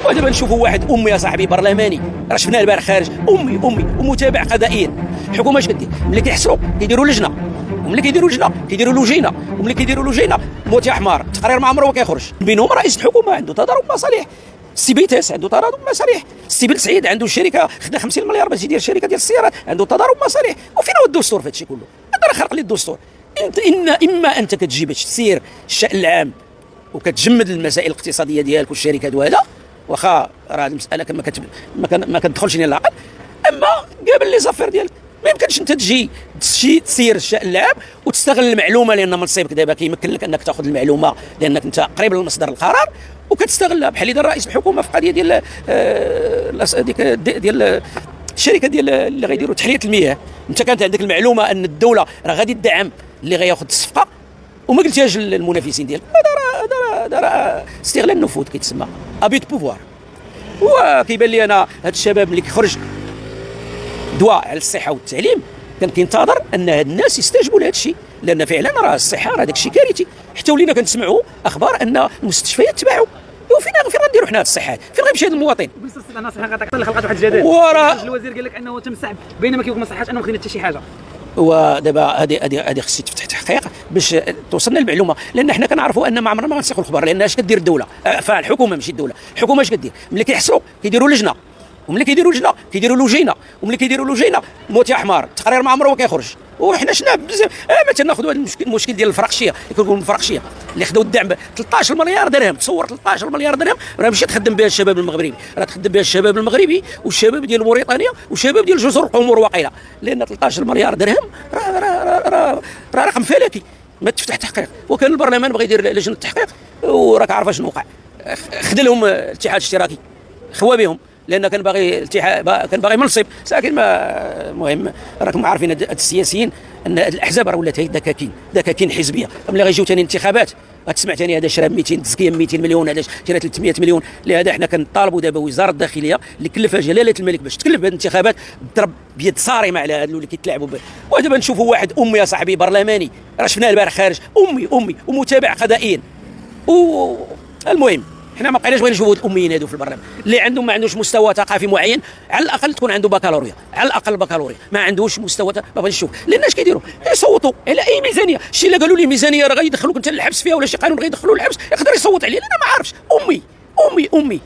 ودابا نشوفوا واحد امي يا صاحبي برلماني، راه شفناه البارح خارج امي ومتابع قضائيا. الحكومه اش كدير؟ ملي كيحصلوا كيديروا لجنه، وملي كيديروا لجنه كيديروا لجينه، وملي كيديروا لجينه موتي احمر التقرير ما عمره ما كيخرج. بينهم رئيس الحكومه عنده تضارب مصالح، السي بيتاس عنده تضارب مصالح، السي بن سعيد عنده شركه خدا 50 مليار باش يدير شركه ديال السيارات، عنده تضارب مصالح. وفين هو الدستور في هذا الشيء كله؟ انت راه خرق لي الدستور. انت اما انت كتجي باش تسير الشان العام وكتجمد المسائل الاقتصاديه ديالك والشركات وهذا، واخا راه هذه المساله ما كتدخلش لي العقل. اما قابل لي زافير ديالك ما يمكنش انت تجي تسير الشان العام وتستغل المعلومه، لان منصبك دابا كيمكن لك انك تاخذ المعلومه لانك انت قريب لمصدر القرار وكتستغلها، بحال اللي دار رئيس الحكومه في قضيه ديال الشركه ديال اللي غيديروا تحليه المياه. انت كانت عندك المعلومه ان الدوله راه غادي تدعم اللي غياخذ الصفقه وما قلتيهاش للمنافسين ديالك. هذا راه استغلال النفوذ كيتسمى ابيت بوفوار. وكيبان لي انا هاد الشباب اللي كيخرج دواء على الصحه والتعليم كان كينتظر ان هاد الناس يستجيبوا لهذا الشيء، لان فعلا راه الصحه راه داك الشيء كارثي. حتى ولينا كنسمعوا اخبار ان المستشفيات تباعوا، وفين غنديروا حنا هاد الصحه؟ فين غيمشي هذا المواطن؟ بالنسبه للنصيحه غتعطي اللي خلقت واحد الجدل، الوزير قال لك انه تم السحب بينما كيقول ما صحاش انه ما خدينا حتى شي حاجه. ودابا هذه خصها تفتح تحقيق باش توصلنا المعلومه، لان حنا كنعرفوا ان ما عمرنا ما غنسيقوا الخبر، لان اش كدير الدوله؟ فالحكومه ماشي الدوله، الحكومه اش كدير؟ ملي كيحصلوا كيديروا لجنه، وملي كيديروا لجنه كيديروا لجينه، وملي كيديروا لجينه موتي احمر التقرير ما عمره ما كيخرج. وحنا شفنا بزاف. مثلا ناخذوا المشكل ديال الفرقشيه، يقولوا الفرقشيه اللي خداو الدعم 13 مليار درهم، تصور 13 مليار درهم راه ماشي تخدم بها الشباب المغربي، راه تخدم بها الشباب المغربي والشباب ديال موريتانيا والشباب ديال جزر القمر وقيله، لان 13 مليار درهم راه رقم فلكي. ما تفتح تحقيق. وكان البرلمان بغى يدير لجنه تحقيق وراك عارف شنو وقع، خذ لهم الاتحاد الاشتراكي، خوى بهم، لان كان باغي منصب. لكن ما المهم راكم عارفين السياسيين ان الاحزاب راه ولات هي دكاكين حزبيه. ملي غيجيو ثاني انتخابات غتسمع ثاني هذا شرا 200 تزكيه 200 مليون، هذا شرا 300 مليون. لهذا حنا كنطالبوا دابا وزاره الداخليه اللي كلفها جلاله الملك باش تكلف بهذه الانتخابات تضرب بيد صارمه على هذو اللي كيتلاعبوا به. ودابا نشوفوا واحد امي يا صاحبي برلماني، راه شفناه البارح خارج امي ومتابع قضائيا. المهم حنا ما بقيناش بغينا نشوفوا الاميين هادو في البرلمان، اللي عندهم ما عندوش مستوى ثقافي معين، على الاقل تكون عنده بكالوريا، على الاقل بكالوريا، ما عندوش مستوى ما بغيناش نشوف. لان اش كيديروا؟ يصوتوا على اي ميزانيه، الشيء اللي قالوا لي ميزانيه راه غيدخلوك انت للحبس فيها، ولا شي قانون غيدخلوا للحبس، يقدر يصوت عليه. انا ما عارفش. امي